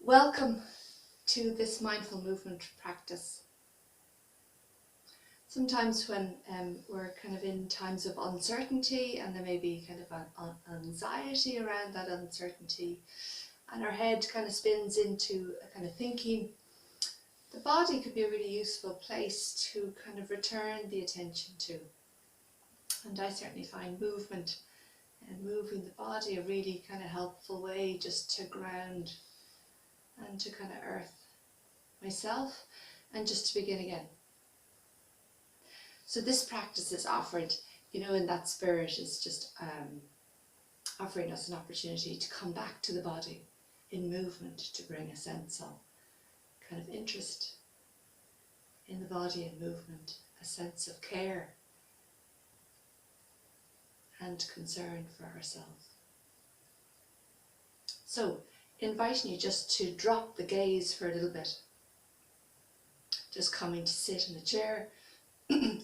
Welcome to this mindful movement practice. Sometimes when we're kind of in times of uncertainty and there may be kind of an anxiety around that uncertainty and our head kind of spins into a kind of thinking, the body could be a really useful place to kind of return the attention to. And I certainly find movement and moving the body a really kind of helpful way just to ground and to kind of earth myself and just to begin again. So this practice is offered, in that spirit, is just offering us an opportunity to come back to the body in movement, to bring a sense of kind of interest in the body and movement, a sense of care and concern for ourselves. So, inviting you just to drop the gaze for a little bit, just coming to sit in a chair,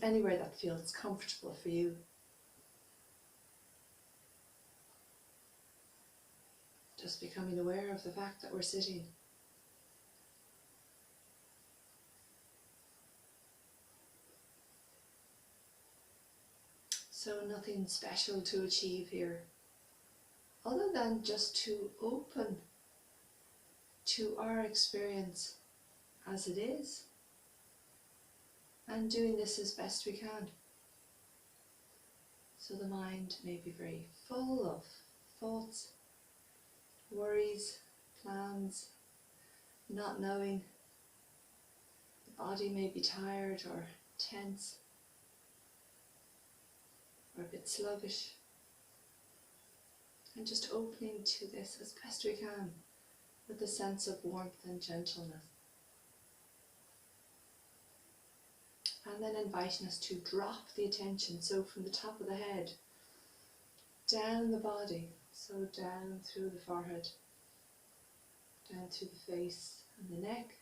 anywhere that feels comfortable for you. Just becoming aware of the fact that we're sitting. So nothing special to achieve here, other than just to open to our experience as it is, and doing this as best we can. So the mind may be very full of thoughts, worries, plans, not knowing. The body may be tired or tense or a bit sluggish. And just opening to this as best we can with a sense of warmth and gentleness. And then inviting us to drop the attention, so from the top of the head, down the body, so down through the forehead, down through the face and the neck,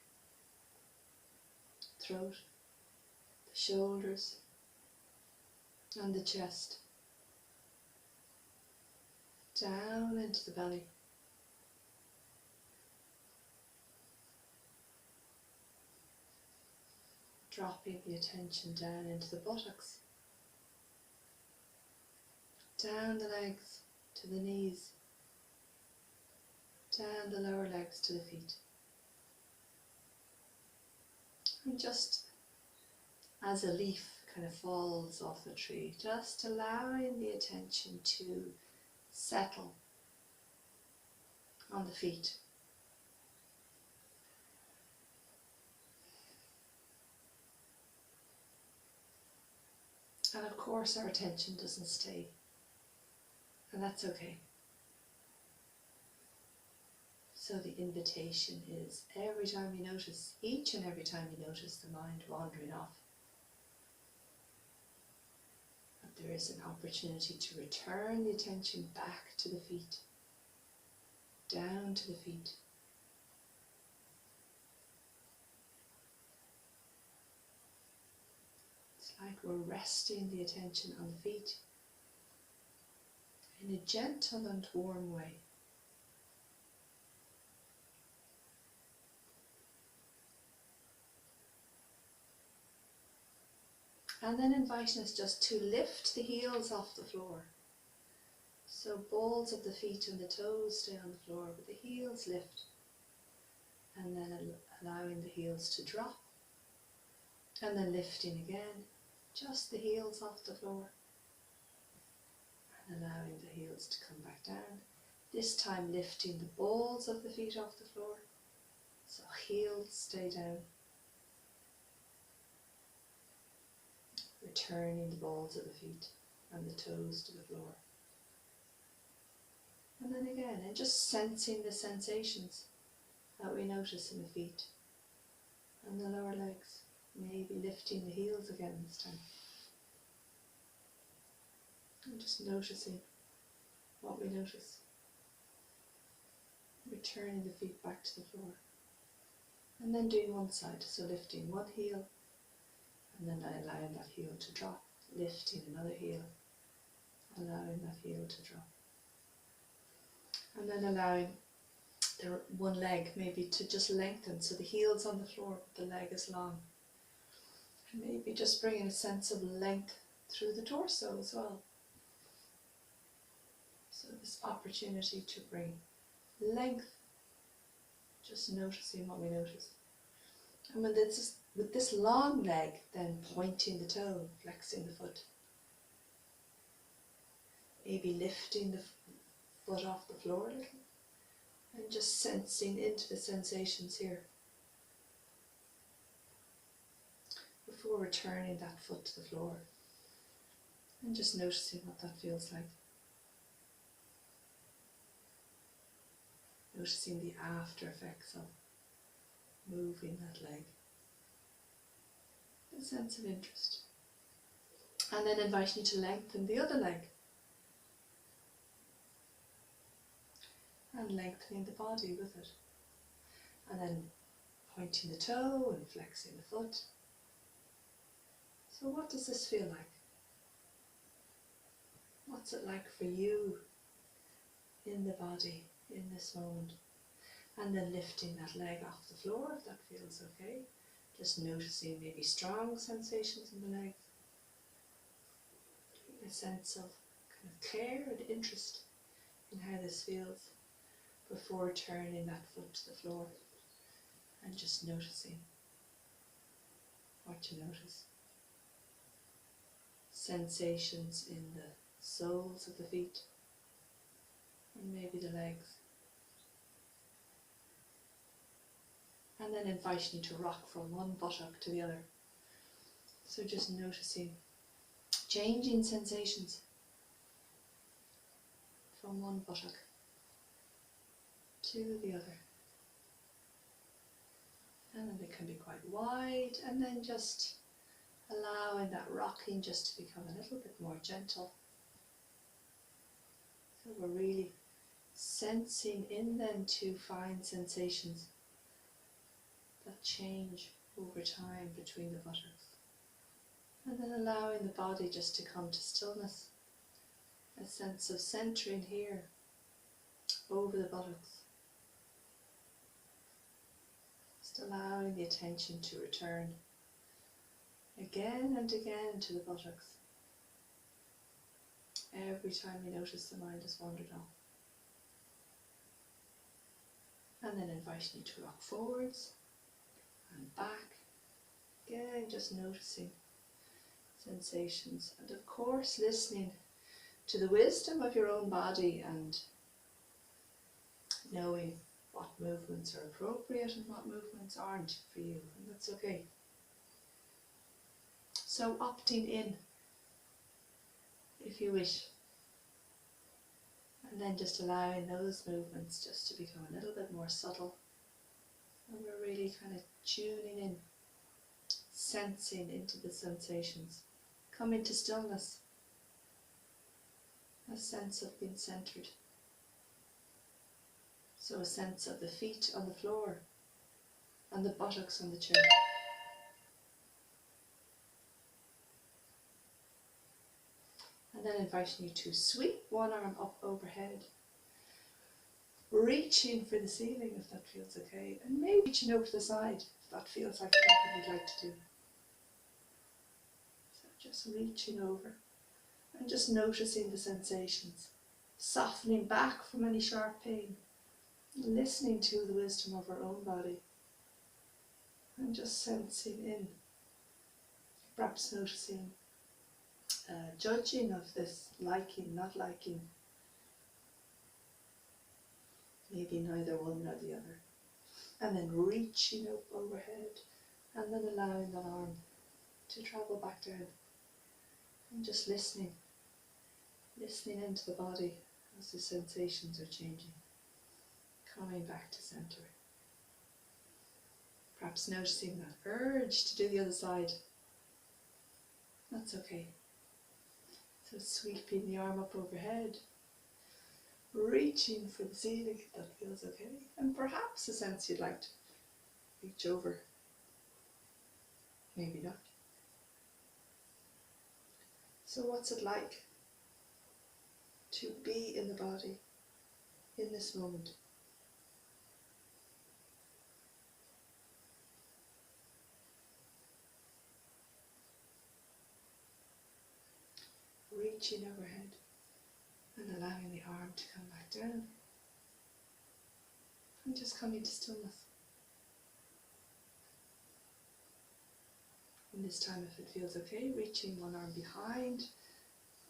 throat, the shoulders and the chest, down into the belly, dropping the attention down into the buttocks, down the legs to the knees, down the lower legs to the feet. And just as a leaf kind of falls off the tree, just allowing the attention to settle on the feet. And of course our attention doesn't stay, and that's okay. So the invitation is every time you notice, each and every time you notice the mind wandering off, that there is an opportunity to return the attention back to the feet, down to the feet. It's like we're resting the attention on the feet in a gentle and warm way. And then inviting us just to lift the heels off the floor. So balls of the feet and the toes stay on the floor, but the heels lift. And then allowing the heels to drop. And then lifting again, just the heels off the floor. And allowing the heels to come back down. This time lifting the balls of the feet off the floor. So heels stay down. Returning the balls of the feet and the toes to the floor. And then again, and just sensing the sensations that we notice in the feet and the lower legs. Maybe lifting the heels again this time. And just noticing what we notice. Returning the feet back to the floor. And then doing one side, so lifting one heel and then allowing that heel to drop, lifting another heel, allowing that heel to drop. And then allowing the one leg maybe to just lengthen, so the heel's on the floor but the leg is long. And maybe just bringing a sense of length through the torso as well. So this opportunity to bring length, just noticing what we notice. And with this long leg, then pointing the toe, flexing the foot. Maybe lifting the foot off the floor a little. And just sensing into the sensations here. Before returning that foot to the floor. And just noticing what that feels like. Noticing the after effects of moving that leg. A sense of interest. And then inviting you to lengthen the other leg. And lengthening the body with it. And then pointing the toe and flexing the foot. So what does this feel like? What's it like for you in the body in this moment? And then lifting that leg off the floor if that feels okay. Just noticing maybe strong sensations in the legs. A sense of kind of care and interest in how this feels before turning that foot to the floor and just noticing what you notice. Sensations in the soles of the feet and maybe the legs. And then inviting you to rock from one buttock to the other. So just noticing changing sensations from one buttock to the other. And then they can be quite wide, and then just allowing that rocking just to become a little bit more gentle. So we're really sensing in them to find sensations that change over time between the buttocks. And then allowing the body just to come to stillness. A sense of centering here over the buttocks. Just allowing the attention to return again and again to the buttocks. Every time you notice the mind has wandered off. And then inviting you to rock forwards and back. Again, just noticing sensations. And of course, listening to the wisdom of your own body and knowing what movements are appropriate and what movements aren't for you. And that's okay. So opting in, if you wish. And then just allowing those movements just to become a little bit more subtle. And we're really kind of tuning in, sensing into the sensations. Coming to stillness. A sense of being centered. So a sense of the feet on the floor and the buttocks on the chair. And then inviting you to sweep one arm up overhead. Reaching for the ceiling if that feels okay. And maybe reaching over to the side if that feels like something you'd like to do. So just reaching over and just noticing the sensations. Softening back from any sharp pain. Listening to the wisdom of our own body. And just sensing in. Perhaps noticing judging of this, liking, not liking. Maybe neither one nor the other. And then reaching up overhead and then allowing that arm to travel back down. And just listening into the body as the sensations are changing. Coming back to center. Perhaps noticing that urge to do the other side. That's okay. So sweeping the arm up overhead. Reaching for the ceiling if that feels okay. And perhaps a sense you'd like to reach over. Maybe not. So what's it like to be in the body in this moment? reaching overhead and allowing the arm to come back down. And just coming to stillness. And this time, if it feels okay, reaching one arm behind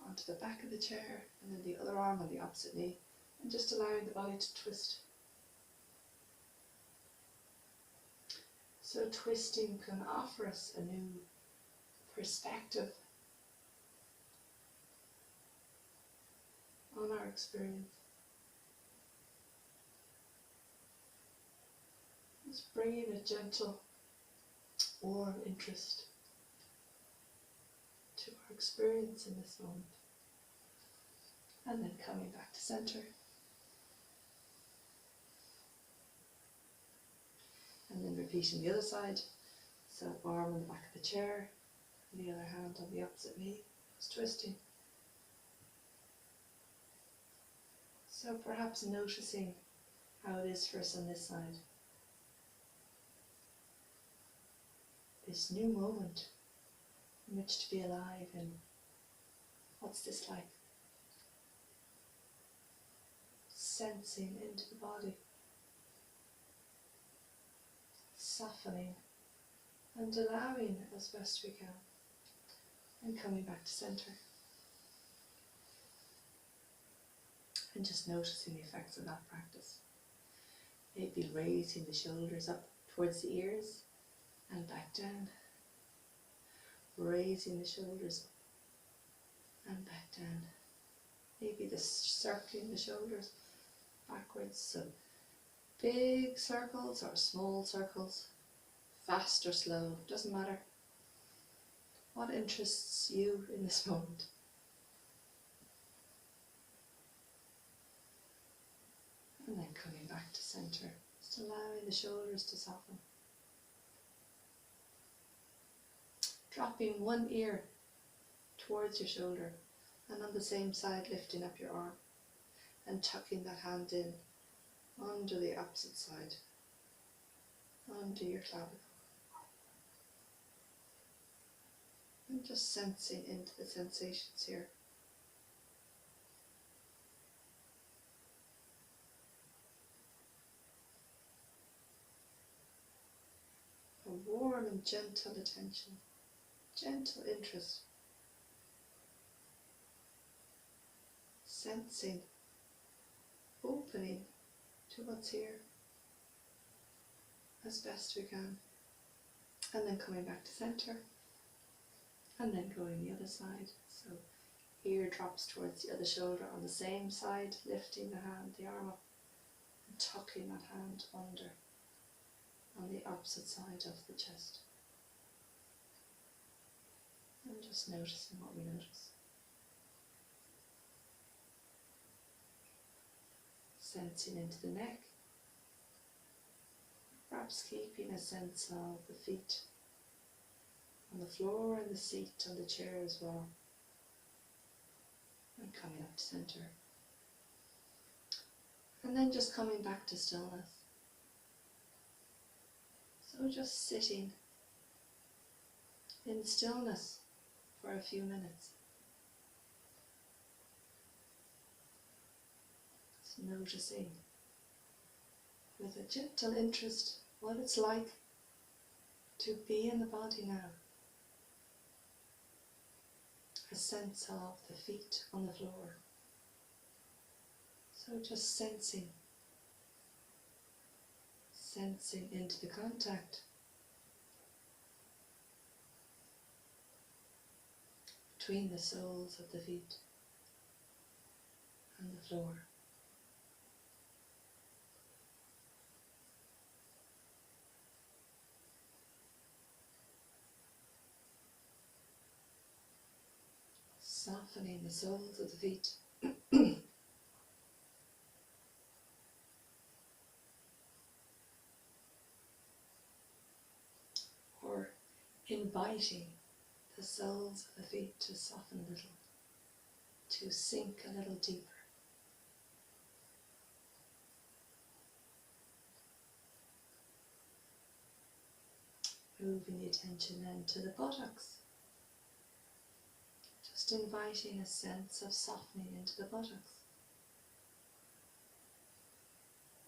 onto the back of the chair and then the other arm on the opposite knee, and just allowing the body to twist. So twisting can offer us a new perspective on our experience. Just bringing a gentle, warm interest to our experience in this moment. And then coming back to center. And then repeating the other side. So arm on the back of the chair, and the other hand on the opposite knee, just twisting. So perhaps noticing how it is for us on this side. This new moment in which to be alive in. What's this like? Sensing into the body, softening and allowing as best we can, and coming back to center. And just noticing the effects of that practice. Maybe raising the shoulders up towards the ears and back down. Raising the shoulders up and back down. Maybe circling the shoulders backwards. So big circles or small circles, fast or slow, doesn't matter. What interests you in this moment? And then coming back to center, just allowing the shoulders to soften. Dropping one ear towards your shoulder, and on the same side lifting up your arm and tucking that hand in under the opposite side, under your clavicle. And just sensing into the sensations here. A warm and gentle attention, gentle interest. Sensing, opening to what's here as best we can. And then coming back to center. And then going the other side. So ear drops towards the other shoulder on the same side, lifting the hand, the arm up, and tucking that hand under on the opposite side of the chest. And just noticing what we notice. Sensing into the neck. Perhaps keeping a sense of the feet on the floor and the seat on the chair as well. And coming up to center. And then just coming back to stillness. So just sitting in stillness for a few minutes. Just noticing with a gentle interest what it's like to be in the body now. A sense of the feet on the floor. So just sensing into the contact between the soles of the feet and the floor. Softening the soles of the feet. Or inviting the soles of the feet to soften a little, to sink a little deeper. Moving the attention then to the buttocks. Just inviting a sense of softening into the buttocks,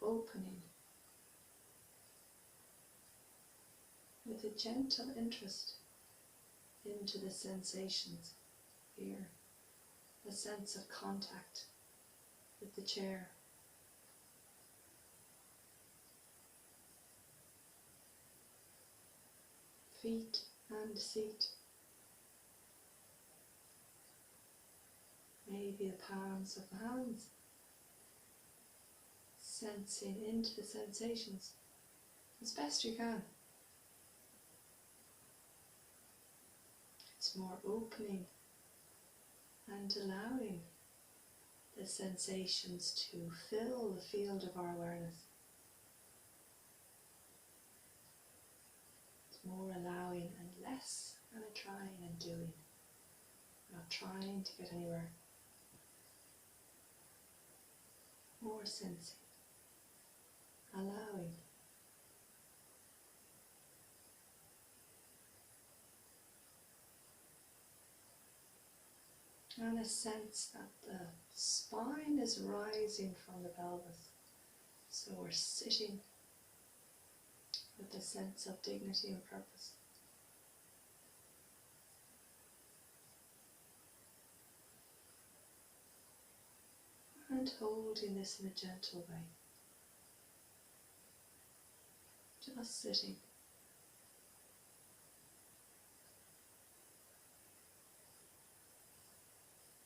opening with a gentle interest into the sensations here, a sense of contact with the chair. Feet and seat. Maybe the palms of the hands. Sensing into the sensations as best you can. It's more opening and allowing the sensations to fill the field of our awareness. It's more allowing and less kind of trying and doing. Not trying to get anywhere. More sensing, allowing. And a sense that the spine is rising from the pelvis. So we're sitting with a sense of dignity and purpose. And holding this in a gentle way. Just sitting.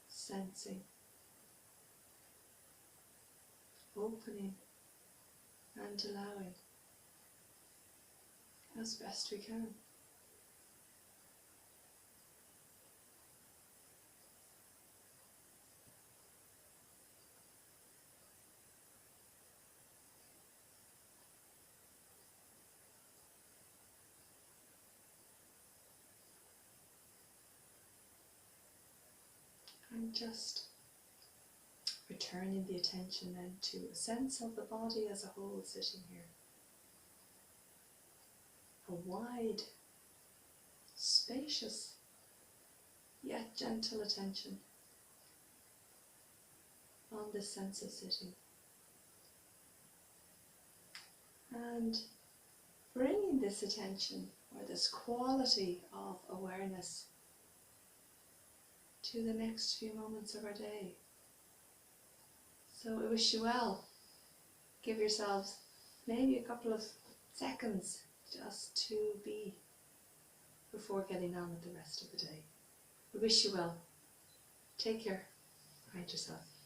Sensing. Opening and allowing as best we can. And just returning the attention then to a sense of the body as a whole sitting here. A wide, spacious, yet gentle attention on this sense of sitting. And bringing this attention or this quality of awareness to the next few moments of our day. So I wish you well. Give yourselves maybe a couple of seconds just to be before getting on with the rest of the day. I wish you well. Take care. Mind yourself.